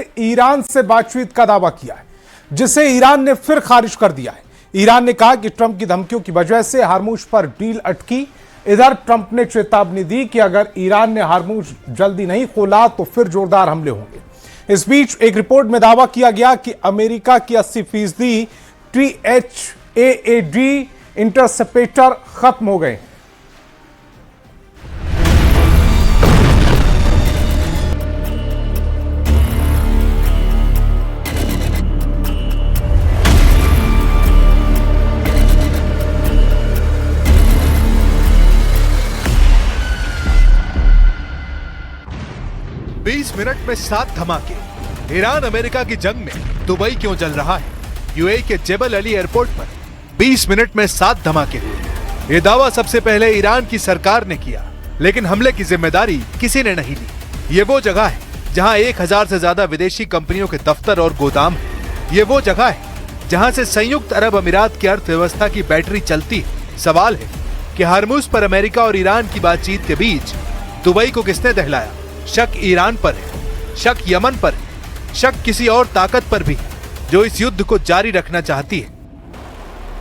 फिर ईरान से बातचीत का दावा किया है, जिसे ईरान ने फिर खारिज कर दिया है। ईरान ने कहा कि ट्रंप की धमकियों की वजह से हार्मुज पर डील अटकी। इधर ट्रंप ने चेतावनी दी कि अगर ईरान ने हार्मुज जल्दी नहीं खोला तो फिर जोरदार हमले होंगे। इस बीच एक रिपोर्ट में दावा किया गया कि अमेरिका की 80% THAAD इंटरसेप्टर खत्म हो गए। मिनट में 7 धमाके। ईरान अमेरिका की जंग में दुबई क्यों जल रहा है? यूएई के जेबल अली एयरपोर्ट पर 20 मिनट में 7 धमाके हुए। ये दावा सबसे पहले ईरान की सरकार ने किया, लेकिन हमले की जिम्मेदारी किसी ने नहीं ली। ये वो जगह है जहां 1000 से ज्यादा विदेशी कंपनियों के दफ्तर और गोदाम है। ये वो जगह है जहां से संयुक्त अरब अमीरात की अर्थव्यवस्था की बैटरी चलती है। सवाल है कि हार्मुज पर अमेरिका और ईरान की बातचीत के बीच दुबई को किसने दहलाया? शक ईरान पर है, शक यमन पर है, शक किसी और ताकत पर भी है जो इस युद्ध को जारी रखना चाहती है।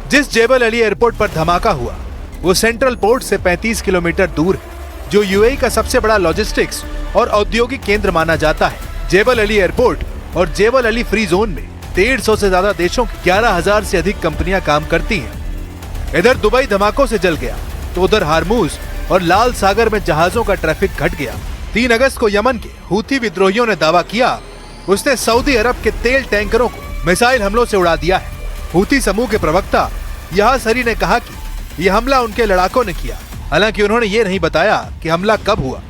जिस जेबल अली एयरपोर्ट पर धमाका हुआ वो सेंट्रल पोर्ट से 35 किलोमीटर दूर है, जो यूएई का सबसे बड़ा लॉजिस्टिक्स और औद्योगिक केंद्र माना जाता है। जेबल अली एयरपोर्ट और जेबल अली फ्री जोन में 150 से ज्यादा देशों की 11,000 से अधिक कंपनियां काम करती हैं। इधर दुबई धमाकों से जल गया तो उधर हार्मुज और लाल सागर में जहाजों का ट्रैफिक घट गया। 3 अगस्त को यमन के हूथी विद्रोहियों ने दावा किया उसने सऊदी अरब के तेल टैंकरों को मिसाइल हमलों से उड़ा दिया है। हूथी समूह के प्रवक्ता यासरी ने कहा कि यह हमला उनके लड़ाकों ने किया। हालांकि उन्होंने ये नहीं बताया कि हमला कब हुआ,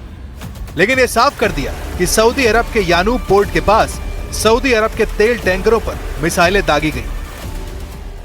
लेकिन ये साफ कर दिया कि सऊदी अरब के यानूब पोर्ट के पास सऊदी अरब के तेल टैंकरों पर मिसाइलें दागी गई।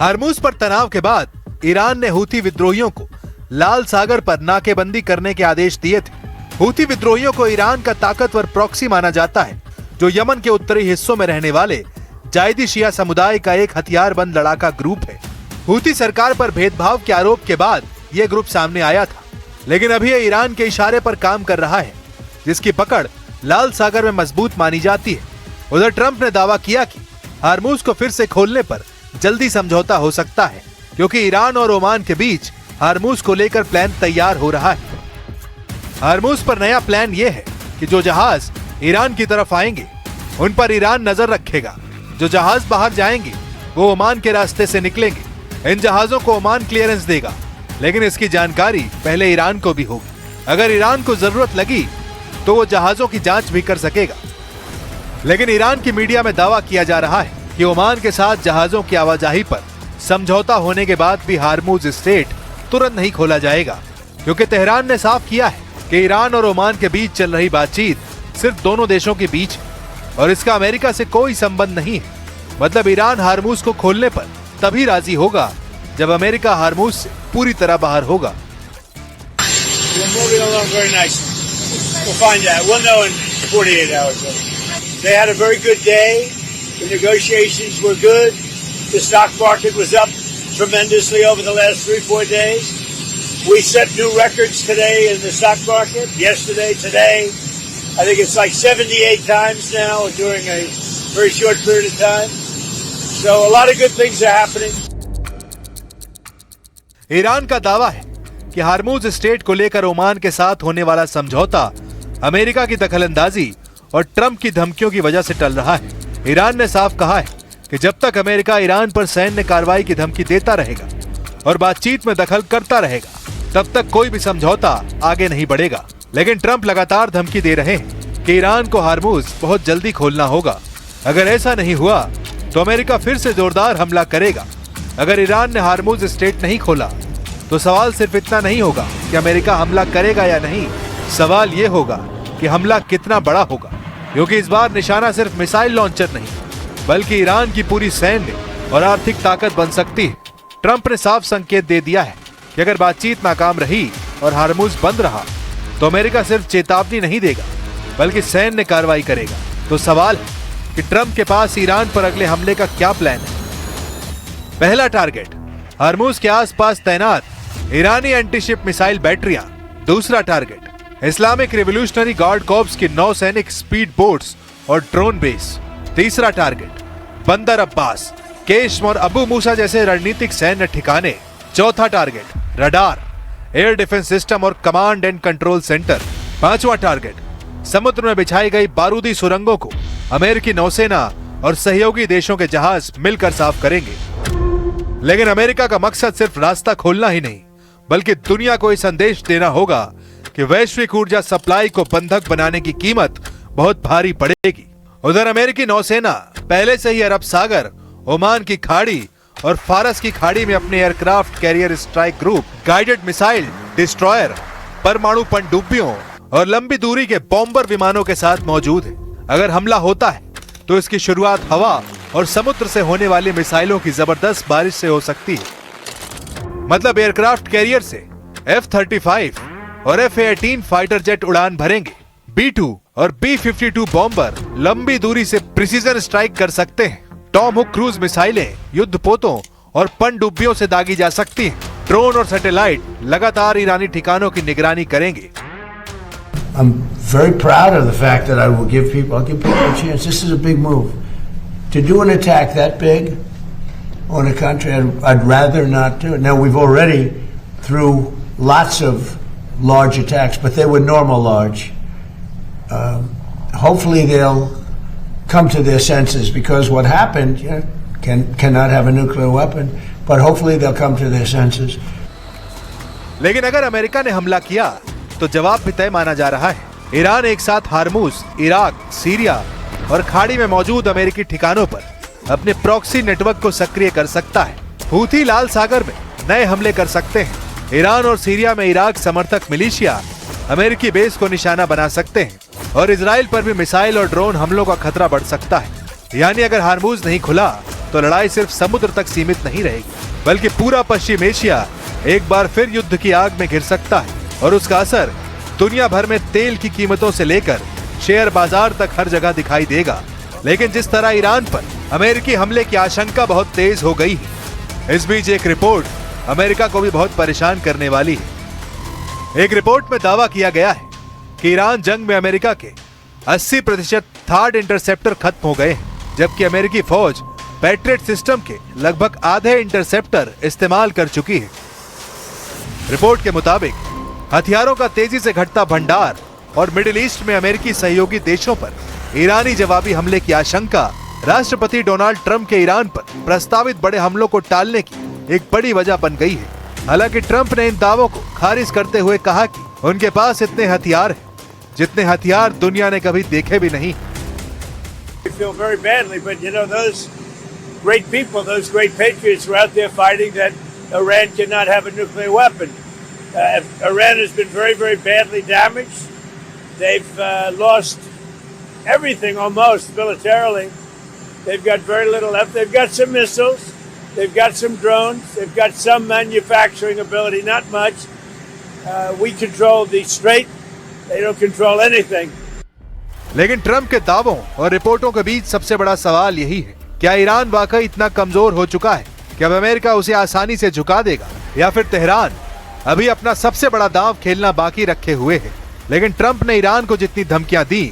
हार्मुज पर तनाव के बाद ईरान ने हूथी विद्रोहियों को लाल सागर पर नाकेबंदी करने के आदेश दिए थे। हूथी विद्रोहियों को ईरान का ताकतवर प्रॉक्सी माना जाता है, जो यमन के उत्तरी हिस्सों में रहने वाले जायदी शिया समुदाय का एक हथियारबंद लड़ाका ग्रुप है। हूथी सरकार पर भेदभाव के आरोप के बाद यह ग्रुप सामने आया था, लेकिन अभी यह ईरान के इशारे पर काम कर रहा है, जिसकी पकड़ लाल सागर में मजबूत मानी जाती है। उधर ट्रंप ने दावा किया कि हार्मुज को फिर से खोलने पर जल्दी समझौता हो सकता है, क्योंकि ईरान और ओमान के बीच हार्मुज को लेकर प्लान तैयार हो रहा है। हार्मुज पर नया प्लान यह है कि जो जहाज ईरान की तरफ आएंगे उन पर ईरान नजर रखेगा। जो जहाज बाहर जाएंगे वो ओमान के रास्ते से निकलेंगे। इन जहाजों को ओमान क्लियरेंस देगा, लेकिन इसकी जानकारी पहले ईरान को भी होगी। अगर ईरान को जरूरत लगी तो वो जहाजों की जांच भी कर सकेगा। लेकिन ईरान की मीडिया में दावा किया जा रहा है कि ओमान के साथ जहाजों की आवाजाही पर समझौता होने के बाद भी हार्मुज स्ट्रेट तुरंत नहीं खोला जाएगा, क्योंकि तेहरान ने साफ किया है कि ईरान और ओमान के बीच चल रही बातचीत सिर्फ दोनों देशों के बीच है और इसका अमेरिका से कोई संबंध नहीं है। मतलब ईरान हार्मुज को खोलने पर तभी राजी होगा जब अमेरिका हार्मुज से पूरी तरह बाहर होगा। We set new records today in the stock market. Yesterday, today, I think it's like 78 times now during a very short period of time. So a lot of good things are happening. Iran का दावा है कि Hormuz straight को लेकर Oman के साथ होने वाला समझौता अमेरिका की दखलंदाजी और ट्रंप की धमकियों की वजह से टल रहा है। ईरान ने साफ कहा है कि जब तक अमेरिका ईरान पर सैन्य कार्रवाई की धमकी देता रहेगा और बातचीत में दखल करता रहेगा, तब तक कोई भी समझौता आगे नहीं बढ़ेगा। लेकिन ट्रंप लगातार धमकी दे रहे हैं कि ईरान को हार्मुज बहुत जल्दी खोलना होगा। अगर ऐसा नहीं हुआ तो अमेरिका फिर से जोरदार हमला करेगा। अगर ईरान ने हार्मुज स्ट्रेट नहीं खोला तो सवाल सिर्फ इतना नहीं होगा कि अमेरिका हमला करेगा या नहीं, सवाल ये होगा कि हमला कितना बड़ा होगा, क्योंकि इस बार निशाना सिर्फ मिसाइल लॉन्चर नहीं बल्कि ईरान की पूरी सैन्य और आर्थिक ताकत बन सकती है। ट्रंप ने साफ संकेत दे दिया है कि अगर बातचीत नाकाम रही और हार्मुज बंद रहा तो अमेरिका सिर्फ चेतावनी नहीं देगा बल्कि सैन्य कार्रवाई करेगा। तो सवाल है कि ट्रंप के पास ईरान पर अगले हमले का क्या प्लान है। पहला टारगेट, हरमुज के आसपास तैनात ईरानी एंटीशिप मिसाइल बैटरियां। दूसरा target, Islamic Revolutionary Guard Corps की नौसैनिक स्पीड बोट्स और ड्रोन बेस। तीसरा टारगेट, बंदर अब्बास, केशम और अबू मूसा जैसे रणनीतिक सैन्य ठिकाने। चौथा target, radar, air defence system और कमांड एंड कंट्रोल सेंटर। पांचवा टारगेट, समुद्र में बिछाई गई बारूदी सुरंगों को अमेरिकी नौसेना और सहयोगी देशों के जहाज मिलकर साफ करेंगे। लेकिन अमेरिका का मकसद सिर्फ रास्ता खोलना ही नहीं बल्कि दुनिया को यह संदेश देना होगा कि वैश्विक ऊर्जा सप्लाई को बंधक बनाने की कीमत बहुत भारी पड़ेगी। उधर अमेरिकी नौसेना पहले से ही अरब सागर, ओमान की खाड़ी और फारस की खाड़ी में अपने aircraft carrier strike group, guided missile destroyer, परमाणु पनडुब्बियों और लंबी दूरी के बॉम्बर विमानों के साथ मौजूद है। अगर हमला होता है तो इसकी शुरुआत हवा और समुद्र से होने वाली मिसाइलों की जबरदस्त बारिश से हो सकती है। मतलब एयरक्राफ्ट कैरियर से F-35 और F-18 फाइटर जेट उड़ान भरेंगे। B-2 और B-52 बॉम्बर लंबी दूरी से प्रिसीजन स्ट्राइक कर सकते हैं। टॉम हुक क्रूज मिसाइलें युद्धपोतों और पनडुब्बियों से दागी जा सकती हैं। ड्रोन और सैटेलाइट लगातार ईरानी ठिकानों की निगरानी करेंगे। I'm very proud of the fact that I'll give people a chance. This is a big move. To do an attack that big on a country, I'd rather not do it. Now, we've already, through lots of large attacks, but they were normal large. Hopefully they'll come to their senses, because what happened, cannot have a nuclear weapon, but hopefully they'll come to their senses. लेकिन अगर America ने हमला किया तो जवाब भी तय माना जा रहा है। ईरान एक साथ हार्मुज, इराक, सीरिया और खाड़ी में मौजूद अमेरिकी ठिकानों पर अपने प्रॉक्सी नेटवर्क को सक्रिय कर सकता है। हूथी लाल सागर में नए हमले कर सकते हैं। ईरान और सीरिया में इराक समर्थक मिलिशिया अमेरिकी बेस को निशाना बना सकते हैं और इजराइल पर भी मिसाइल और ड्रोन हमलों का खतरा बढ़ सकता है। यानी अगर हार्मुज नहीं खुला तो लड़ाई सिर्फ समुद्र तक सीमित नहीं रहेगी बल्कि पूरा पश्चिम एशिया एक बार फिर युद्ध की आग में घिर सकता है और उसका असर दुनिया भर में तेल की कीमतों से लेकर शेयर बाजार तक हर जगह दिखाई देगा। लेकिन जिस तरह ईरान पर अमेरिकी हमले की आशंका बहुत तेज हो गई है, इस बीच एक रिपोर्ट अमेरिका को भी बहुत परेशान करने वाली है। एक रिपोर्ट में दावा किया गया है कि ईरान जंग में अमेरिका के 80% थर्ड इंटरसेप्टर खत्म हो गए हैं, जबकि अमेरिकी फौज पैट्रियट सिस्टम के लगभग आधे इंटरसेप्टर इस्तेमाल कर चुकी है। रिपोर्ट के मुताबिक हथियारों का तेजी से घटता भंडार और मिडिल ईस्ट में अमेरिकी सहयोगी देशों पर ईरानी जवाबी हमले की आशंका राष्ट्रपति डोनाल्ड ट्रंप के ईरान पर प्रस्तावित बड़े हमलों को टालने की एक बड़ी वजह बन गई है। हालांकि ट्रंप ने इन दावों को खारिज करते हुए कहा कि उनके पास इतने हथियार हैं जितने हथियार दुनिया ने कभी देखे भी नहीं। We feel very badly, but those great people, those great patriots were out there fighting that Iran cannot have a nuclear weapon. Iran has been very, very badly damaged. They've lost everything almost militarily. They've got very little left. They've got some missiles. They've got some drones. They've got some manufacturing ability, not much. We control the strait. They don't control anything. लेकिन Trump के दावों और रिपोर्टों के बीच सबसे बड़ा सवाल यही है, क्या ईरान वाकई इतना कमजोर हो चुका है कि अब अमेरिका उसे आसानी से झुका देगा, या फिर तेहरान अभी अपना सबसे बड़ा दांव खेलना बाकी रखे हुए है। लेकिन ट्रंप ने ईरान को जितनी धमकियां दी,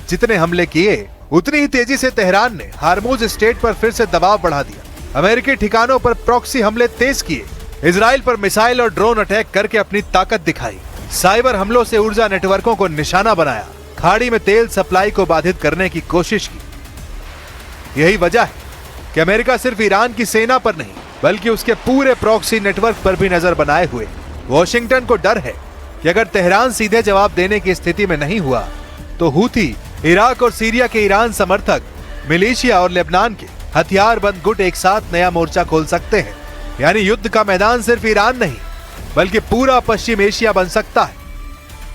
जितने हमले किए, उतनी ही तेजी से तेहरान ने हार्मुज स्टेट पर फिर से दबाव बढ़ा दिया। अमेरिकी ठिकानों पर प्रॉक्सी हमले तेज किए, इजराइल पर मिसाइल और ड्रोन अटैक करके अपनी ताकत दिखाई, साइबर हमलों से ऊर्जा नेटवर्कों को निशाना बनाया, खाड़ी में तेल सप्लाई को बाधित करने की कोशिश की। यही वजह है कि अमेरिका सिर्फ ईरान की सेना पर नहीं बल्कि उसके पूरे प्रॉक्सी नेटवर्क पर भी नजर बनाए हुए। वॉशिंगटन को डर है कि अगर तेहरान सीधे जवाब देने की स्थिति में नहीं हुआ तो हूथी, इराक और सीरिया के ईरान समर्थक, मिलिशिया और लेबनान के हथियारबंद गुट एक साथ नया मोर्चा खोल सकते हैं। यानी युद्ध का मैदान सिर्फ ईरान नहीं बल्कि पूरा पश्चिम एशिया बन सकता है।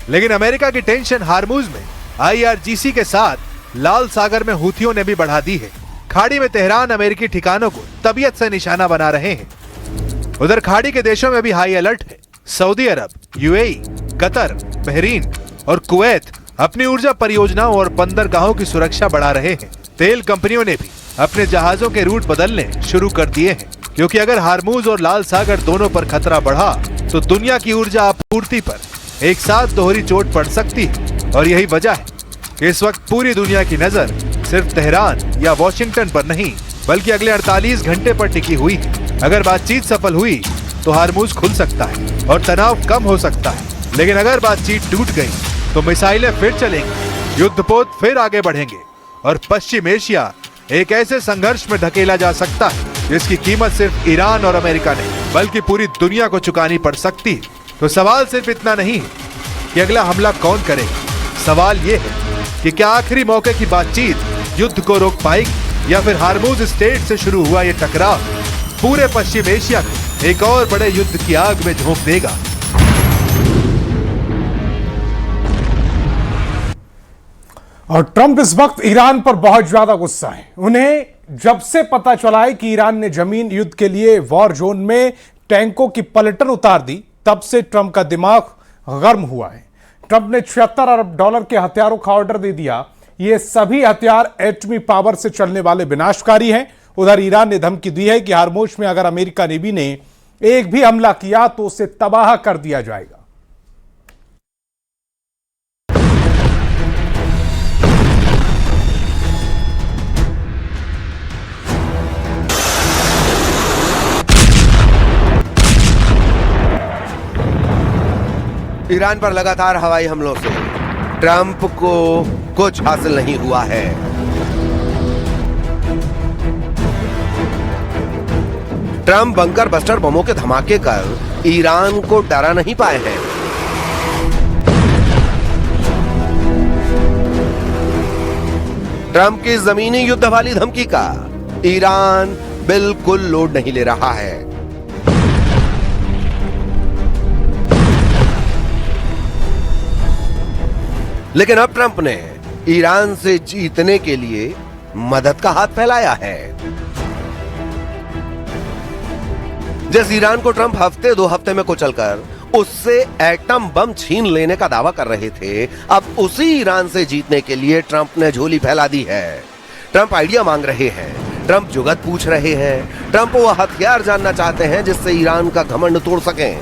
लेकिन अमेरिका की टेंशन हार्मुज में IRGC के साथ लाल सागर में हूथियों ने भी बढ़ा दी है। खाड़ी में तेहरान अमेरिकी ठिकानों को तबीयत से निशाना बना रहे हैं। उधर खाड़ी के देशों में भी हाई अलर्ट है। सऊदी अरब, UAE, कतर, बहरीन और कुवैत अपनी ऊर्जा परियोजनाओं और बंदरगाहों की सुरक्षा बढ़ा रहे हैं। तेल कंपनियों ने भी अपने जहाजों के रूट बदलने शुरू कर दिए हैं, क्योंकि अगर हार्मूज और लाल सागर दोनों पर खतरा बढ़ा तो दुनिया की ऊर्जा आपूर्ति पर एक साथ दोहरी चोट पड़ सकती है। और यही वजह है कि इस वक्त पूरी दुनिया की नजर सिर्फ तेहरान या वॉशिंगटन पर नहीं, बल्कि अगले 48 घंटे पर टिकी हुई है। अगर बातचीत सफल हुई तो हार्मूज खुल सकता है और तनाव कम हो सकता है, लेकिन अगर बातचीत टूट गई तो मिसाइलें फिर चलेंगी, युद्धपोत फिर आगे बढ़ेंगे और पश्चिम एशिया एक ऐसे संघर्ष में धकेला जा सकता है जिसकी कीमत सिर्फ ईरान और अमेरिका नहीं बल्कि पूरी दुनिया को चुकानी पड़ सकती है। तो सवाल सिर्फ इतना नहीं है कि अगला हमला कौन करेगा, सवाल ये है कि क्या आखिरी मौके की बातचीत युद्ध को रोक पाएगी या फिर हार्मूज स्ट्रेट से शुरू हुआ ये टकराव पूरे पश्चिम एशिया को एक और बड़े युद्ध की आग में झोंक देगा। और ट्रंप इस वक्त ईरान पर बहुत ज्यादा गुस्सा है। उन्हें जब से पता चला है कि ईरान ने जमीन युद्ध के लिए वॉर जोन में टैंकों की पलटन उतार दी, तब से ट्रंप का दिमाग गर्म हुआ है। ट्रंप ने $76 अरब के हथियारों का ऑर्डर दे दिया। ये सभी हथियार एटमी पावर से चलने वाले विनाशकारी हैं। उधर ईरान ने धमकी दी है कि हार्मूज में अगर अमेरिका नेवी ने एक भी हमला किया तो उसे तबाह कर दिया जाएगा। ईरान पर लगातार हवाई हमलों से ट्रंप को कुछ हासिल नहीं हुआ है। ट्रंप बंकर बस्टर बमों के धमाके कर ईरान को डरा नहीं पाए हैं। ट्रंप की जमीनी युद्ध वाली धमकी का ईरान बिल्कुल लोड नहीं ले रहा है। लेकिन अब ट्रंप ने ईरान से जीतने के लिए मदद का हाथ फैलाया है। जिस ईरान को ट्रंप हफ्ते 2 हफ्ते में कुचलकर उससे एटम बम छीन लेने का दावा कर रहे थे, अब उसी ईरान से जीतने के लिए ट्रंप ने झोली फैला दी है। ट्रंप आइडिया मांग रहे हैं, ट्रंप जुगत पूछ रहे हैं, ट्रंप वो हथियार जानना चाहते हैं जिससे ईरान का घमंड तोड़ सकें।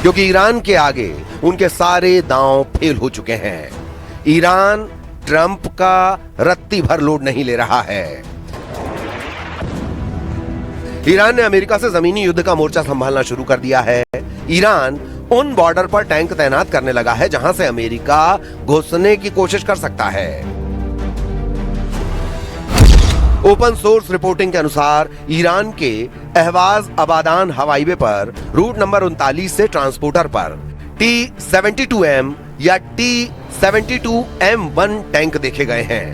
क्योंकि ईरान के आगे उनके सारे दांव फेल हो चुके हैं। ईरान ट्रंप का रत्ती भर लोड नहीं ले रहा है। ईरान ने अमेरिका से जमीनी युद्ध का मोर्चा संभालना शुरू कर दिया है। ईरान उन बॉर्डर पर टैंक तैनात करने लगा है जहां से अमेरिका घुसने की कोशिश कर सकता है। ओपन सोर्स रिपोर्टिंग के अनुसार ईरान के अहवाज अबादान हवाई वे पर रूट नंबर 39 से ट्रांसपोर्टर पर T-72M या T-72M1 टैंक देखे गए हैं।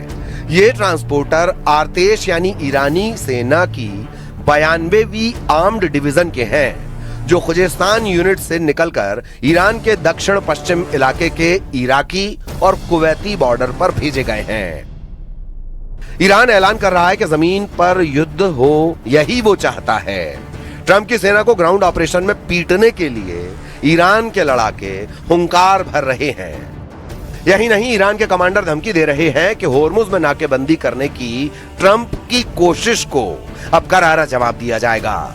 ये ट्रांसपोर्टर आर्तेश यानी ईरानी सेना की 92वीं आर्म्ड डिवीजन के हैं, जो खुजेस्तान यूनिट से निकलकर ईरान के दक्षिण पश्चिम इलाके के इराकी और कुवैती बॉर्डर पर भेजे गए हैं। ईरान ऐलान कर रहा है कि जमीन पर युद्ध हो, यही वो चाहता है। ट्रंप की सेना को ग्राउंड ऑपरेशन में पीटने के लिए ईरान के लड़ाके हुंकार भर रहे हैं। यही नहीं, ईरान के कमांडर धमकी दे रहे हैं कि होर्मुज में नाकेबंदी करने की ट्रंप की कोशिश को अब करारा जवाब दिया जाएगा।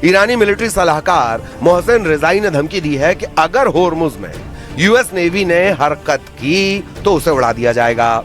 ईरानी मिलिट्री सलाहकार मोहसिन रिजाई ने धमकी दी है कि अगर होर्मुज में यूएस नेवी ने हरकत की तो उसे उड़ा दिया जाएगा।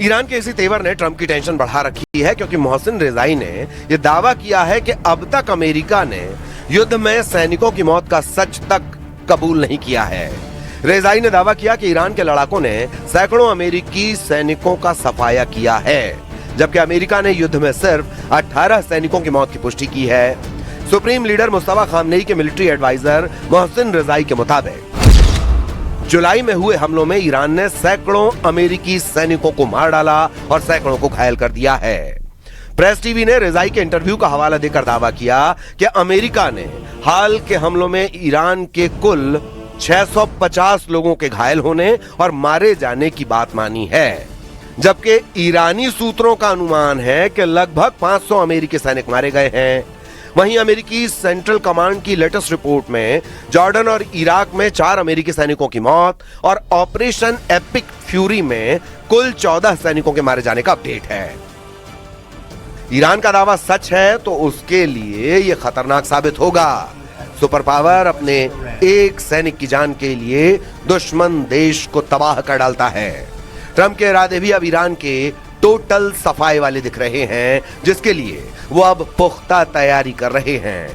ईरान के इसी तेवर ने ट्रंप की टेंशन बढ़ा रखी है, क्योंकि मोहसिन रिजाई ने यह दावा किया है कि अब तक अमेरिका ने युद्ध में सैनिकों की मौत का सच तक कबूल नहीं किया है। रेजाई ने दावा किया कि ईरान के लड़ाकों ने सैकड़ों अमेरिकी सैनिकों का सफाया किया है, जबकि अमेरिका ने युद्ध में सिर्फ 18 सैनिकों की मौत की पुष्टि की है। सुप्रीम लीडर मुस्तफा खामनेई के मिलिट्री एडवाइजर मोहसिन रिजाई के मुताबिक जुलाई में हुए हमलों में ईरान ने सैकड़ों अमेरिकी सैनिकों को मार डाला और सैकड़ों को घायल कर दिया है। प्रेस टीवी ने रिजाई के इंटरव्यू का हवाला देकर दावा किया कि अमेरिका ने हाल के हमलों में ईरान के कुल 650 लोगों के घायल होने और मारे जाने की बात मानी है, जबकि ईरानी सूत्रों का अनुमान है कि लगभग 500 अमेरिकी सैनिक मारे गए हैं। वहीं अमेरिकी सेंट्रल कमांड की लेटेस्ट रिपोर्ट में जॉर्डन और इराक में 4 अमेरिकी सैनिकों की मौत और ऑपरेशन एपिक फ्यूरी में कुल 14 सैनिकों के मारे जाने का अपडेट है। ईरान का दावा सच है तो उसके लिए यह खतरनाक साबित होगा। सुपर पावर अपने एक सैनिक की जान के लिए दुश्मन देश को तबाह कर डालता है। ट्रंप के इरादे भी अब ईरान के टोटल सफाई वाले दिख रहे हैं, जिसके लिए वो अब पुख्ता तैयारी कर रहे हैं।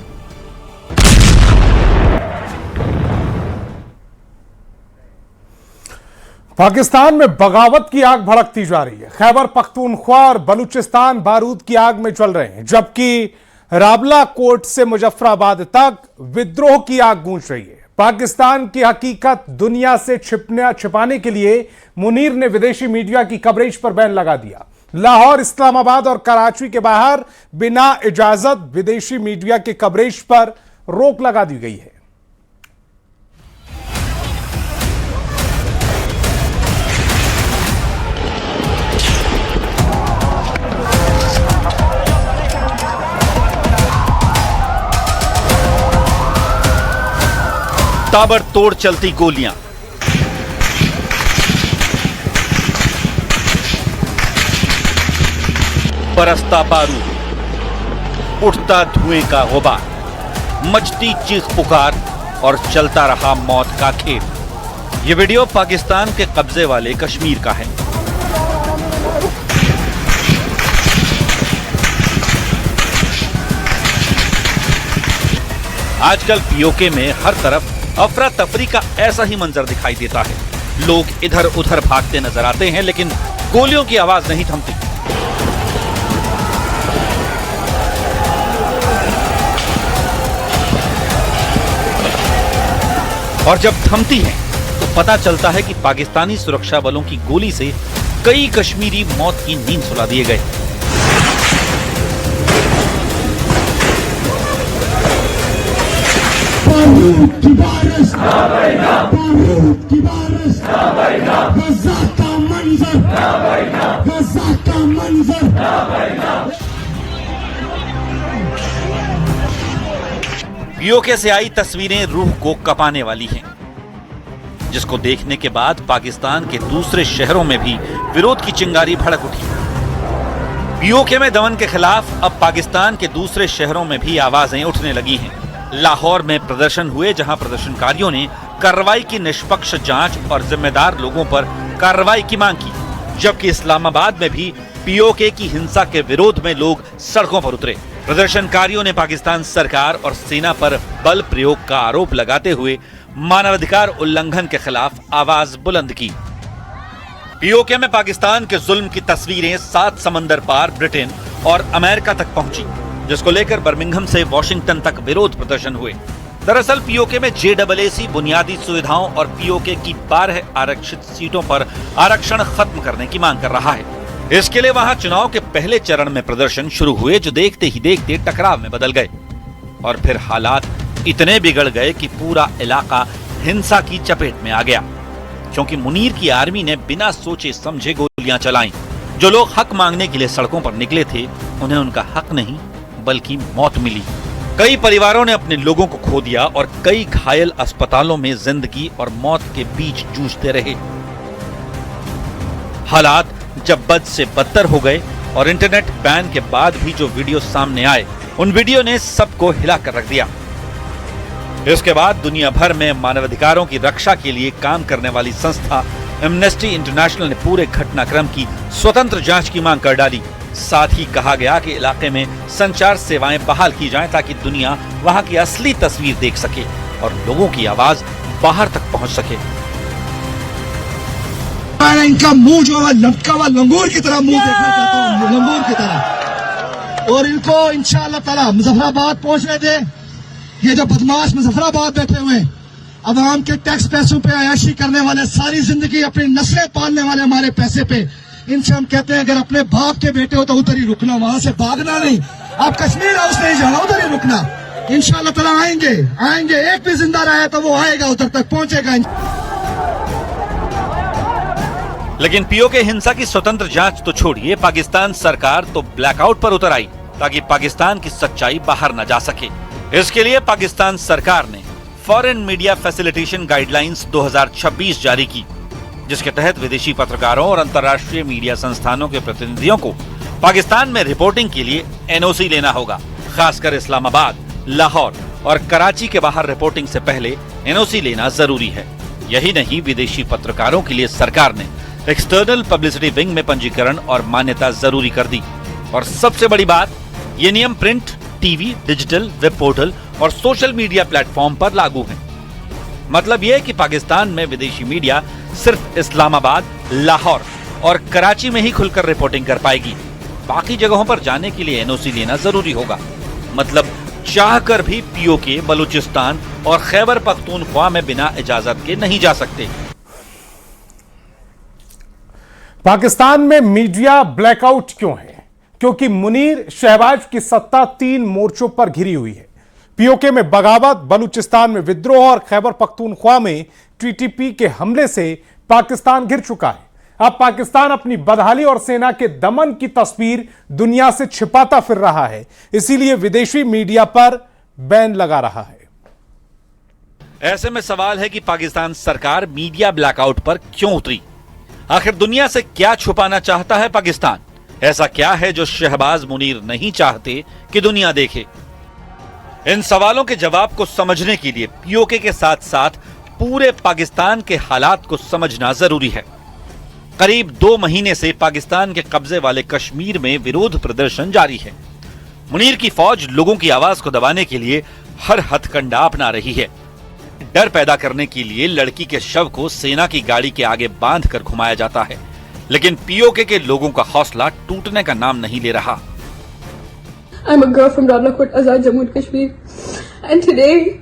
पाकिस्तान में बगावत की आग भड़कती जा रही है। खैबर पख्तूनख्वा और बलूचिस्तान बारूद की आग में जल रहे हैं, जबकि राबला कोट से मुजफ्फराबाद तक विद्रोह की आग गूंज रही है। पाकिस्तान की हकीकत दुनिया से छिपाने के लिए मुनीर ने विदेशी मीडिया की कवरेज पर बैन लगा दिया। लाहौर, इस्लामाबाद और कराची के बाहर बिना इजाजत विदेशी मीडिया के कवरेज पर रोक लगा दी गई है। ताबड़तोड़ चलती गोलियां, बरसता बारूद, उठता धुएं का गुबार, मचती चीख पुकार और चलता रहा मौत का खेल। यह वीडियो पाकिस्तान के कब्जे वाले कश्मीर का है। आजकल पीओके में हर तरफ अफरा तफरी का ऐसा ही मंजर दिखाई देता है। लोग इधर उधर भागते नजर आते हैं, लेकिन गोलियों की आवाज नहीं थमती। और जब थमती है तो पता चलता है कि पाकिस्तानी सुरक्षा बलों की गोली से कई कश्मीरी मौत की नींद सुला दिए गए। पीओके से आई तस्वीरें रूह को कपाने वाली हैं, जिसको देखने के बाद पाकिस्तान के दूसरे शहरों में भी विरोध की चिंगारी भड़क उठी। पीओके में दमन के खिलाफ अब पाकिस्तान के दूसरे शहरों में भी आवाजें उठने लगी हैं। लाहौर में प्रदर्शन हुए, जहां प्रदर्शनकारियों ने कार्रवाई की निष्पक्ष जांच और जिम्मेदार लोगों पर कार्रवाई की मांग की, जबकि इस्लामाबाद में भी पीओके की हिंसा के विरोध में लोग सड़कों पर उतरे। प्रदर्शनकारियों ने पाकिस्तान सरकार और सेना पर बल प्रयोग का आरोप लगाते हुए मानवाधिकार उल्लंघन के खिलाफ आवाज बुलंद की। पीओके में पाकिस्तान के जुल्म की तस्वीरें 7 समंदर पार ब्रिटेन और अमेरिका तक पहुंची, जिसको लेकर बर्मिंघम से वॉशिंगटन तक विरोध प्रदर्शन हुए। दरअसल पीओके में जेडब्ल्यूसी बुनियादी सुविधाओं और पीओके की 12 आरक्षित सीटों पर आरक्षण खत्म करने की मांग कर रहा है। इसके लिए वहां चुनाव के पहले चरण में प्रदर्शन शुरू हुए, जो देखते ही देखते टकराव में बदल गए और फिर हालात इतने बिगड़ गए कि पूरा इलाका हिंसा की चपेट में आ गया, क्योंकि मुनीर की आर्मी ने बिना सोचे समझे गोलियां चलाईं। जो लोग हक मांगने के लिए सड़कों पर निकले थे, उन्हें उनका हक नहीं बल्कि मौत मिली। कई परिवारों ने अपने लोगों को खो दिया और कई घायल अस्पतालों में जिंदगी और मौत के बीच जूझते रहे। हालात जब बद से बदतर हो गए और इंटरनेट बैन के बाद भी जो वीडियो सामने आए, उन वीडियो ने सबको हिला कर रख दिया। इसके बाद दुनिया भर में मानवाधिकारों की रक्षा के लिए काम करने वाली संस्था एमनेस्टी इंटरनेशनल ने पूरे घटनाक्रम की स्वतंत्र जांच की मांग कर डाली। साथ ही कहा गया कि इलाके में संचार सेवाएं बहाल की जाएं, ताकि दुनिया वहां की असली तस्वीर देख सके और लोगों की आवाज बाहर तक पहुंच सके। इनका मुंह जो है लटका हुआ लंगूर की तरह मुंह देखना चाहता हूँ, लंगूर की तरह। और इनको इंशाअल्लाह ताला मुजफ्फराबाद पहुंचने दे। ये जो बदमाश मुजफ्फराबाद बैठे हुए अवाम के टैक्स पैसों पे अयाशी करने वाले, सारी जिंदगी अपनी नस्लें पालने वाले हमारे पैसे पे, इनसे हम कहते हैं अगर अपने बाप के बेटे हो तो उधर ही रुकना, वहां से भागना नहीं। आप कश्मीर हाउस नहीं जाना, उधर ही रुकना। इंशाअल्लाह ताला आएंगे, एक भी जिंदा रहा तो वो आएगा, उधर तक पहुंचेगा। लेकिन पीओके हिंसा की स्वतंत्र जांच तो छोड़िए, पाकिस्तान सरकार तो ब्लैकआउट पर उतर आई ताकि पाकिस्तान की सच्चाई बाहर न जा सके। इसके लिए पाकिस्तान सरकार ने फॉरेन मीडिया फैसिलिटेशन गाइडलाइंस 2026 जारी की, जिसके तहत विदेशी पत्रकारों और अंतर्राष्ट्रीय मीडिया संस्थानों के प्रतिनिधियों को पाकिस्तान में रिपोर्टिंग के लिए एनओसी लेना होगा। खासकर इस्लामाबाद, लाहौर और कराची के बाहर रिपोर्टिंग से पहले एनओसी लेना जरूरी है। यही नहीं, विदेशी पत्रकारों के लिए सरकार ने एक्सटर्नल पब्लिसिटी विंग में पंजीकरण और मान्यता जरूरी कर दी। और सबसे बड़ी बात, ये नियम print, TV, digital, web portal और सोशल मीडिया प्लेटफॉर्म पर लागू है। मतलब यह कि पाकिस्तान में विदेशी मीडिया सिर्फ इस्लामाबाद, लाहौर और कराची में ही खुलकर रिपोर्टिंग कर पाएगी। बाकी जगहों पर जाने के लिए एनओसी लेना जरूरी होगा। मतलब चाहकर भी पीओके बलूचिस्तान और खैबर पख्तूनख्वा में बिना इजाजत के नहीं जा सकते। पाकिस्तान में मीडिया ब्लैकआउट क्यों है? क्योंकि मुनीर शहबाज की सत्ता 3 मोर्चों पर घिरी हुई है। पीओके में बगावत, बलूचिस्तान में विद्रोह और खैबर पख्तूनख्वा में टीटीपी के हमले से पाकिस्तान घिर चुका है। अब पाकिस्तान अपनी बदहाली और सेना के दमन की तस्वीर दुनिया से छिपाता फिर रहा है, इसीलिए विदेशी मीडिया पर बैन लगा रहा है। ऐसे में सवाल है कि पाकिस्तान सरकार मीडिया ब्लैकआउट पर क्यों उतरी? आखिर दुनिया से क्या छुपाना चाहता है पाकिस्तान? ऐसा क्या है जो शहबाज मुनीर नहीं चाहते कि दुनिया देखे? इन सवालों के जवाब को समझने के लिए पीओके के साथ साथ पूरे पाकिस्तान के हालात को समझना जरूरी है। करीब 2 महीने से पाकिस्तान के कब्जे वाले कश्मीर में विरोध प्रदर्शन जारी है। मुनीर की फौज लोगों की आवाज को दबाने के लिए हर हथकंडा अपना रही है। डर पैदा करने के लिए लड़की के शव को सेना की गाड़ी के आगे बांध कर घुमाया जाता है, लेकिन पीओके के लोगों का हौसला टूटने का नाम नहीं ले रहा। I'm a girl from Rawalakot, Azad, Jammu and Kashmir, and today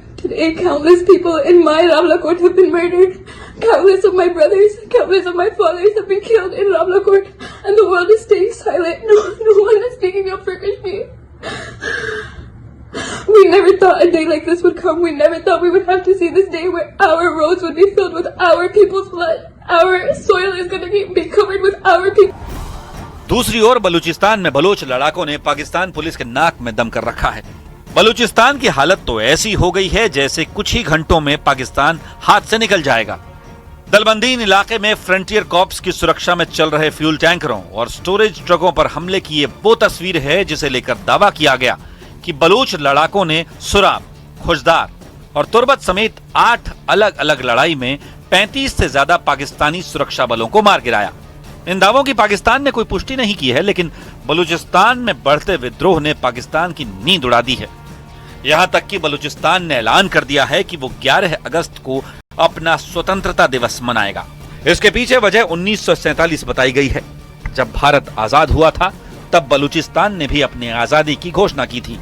countless people in my Rawalakot have been murdered. Countless of my brothers, countless of my fathers have been killed in Rawalakot, and the world is staying silent. No one is speaking up for Kashmir. We never thought a day like this would come. We never thought we would have to see this day where our roads would be filled with our people's blood. Our soil is going to be covered with our people. दूसरी ओर बलूचिस्तान में Bloch लड़ाकों ने Pakistan police के नाक में दम कर रखा है। बलूचिस्तान की हालत तो ऐसी हो गई है जैसे कुछ ही घंटों में पाकिस्तान हाथ से निकल जाएगा। दलबंदीन इलाके में फ्रंटियर कॉर्प्स की सुरक्षा में चल रहे फ्यूल टैंकरों और स्टोरेज ट्रकों पर हमले की ये वो तस्वीर है जिसे लेकर दावा किया गया कि बलूच लड़ाकों ने सुराब, खुशदार और तुर्बत समेत 8 अलग अलग लड़ाई में 35 से ज्यादा पाकिस्तानी सुरक्षा बलों को मार गिराया। इन दावों की पाकिस्तान ने कोई पुष्टि नहीं की है, लेकिन बलूचिस्तान में बढ़ते विद्रोह ने पाकिस्तान की नींद उड़ा दी है। यहां तक कि बलूचिस्तान ने ऐलान कर दिया है कि वो 11 अगस्त को अपना स्वतंत्रता दिवस मनाएगा। इसके पीछे वजह 1947 बताई गई है। जब भारत आजाद हुआ था तब बलूचिस्तान ने भी अपनी आजादी की घोषणा की थी।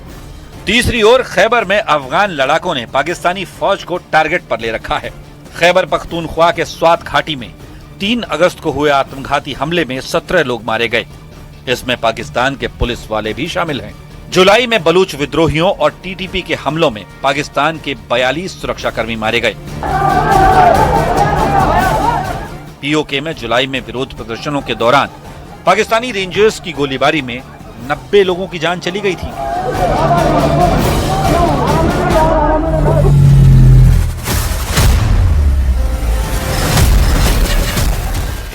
तीसरी ओर खैबर में अफगान लड़ाकों ने पाकिस्तानी फौज को टारगेट पर ले रखा है। खैबर पख्तूनख्वा के स्वात घाटी में 3 अगस्त को हुए आत्मघाती हमले में 17 लोग मारे गए। इसमें पाकिस्तान के पुलिस वाले भी शामिल हैं। जुलाई में बलूच विद्रोहियों और टीटीपी के हमलों में पाकिस्तान के 42 सुरक्षाकर्मी मारे गए। पीओके में जुलाई में विरोध प्रदर्शनों के दौरान पाकिस्तानी रेंजर्स की गोलीबारी में 90 लोगों की जान चली गई थी।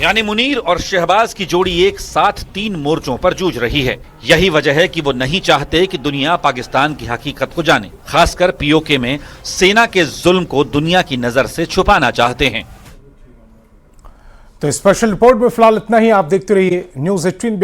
यानी मुनीर और शहबाज की जोड़ी एक साथ 3 मोर्चों पर जूझ रही है। यही वजह है कि वो नहीं चाहते कि दुनिया पाकिस्तान की हकीकत को जाने। खासकर पीओके में सेना के जुल्म को दुनिया की नजर से छुपाना चाहते हैं। तो स्पेशल रिपोर्ट में फिलहाल इतना ही। आप देखते रहिए न्यूज़ 18।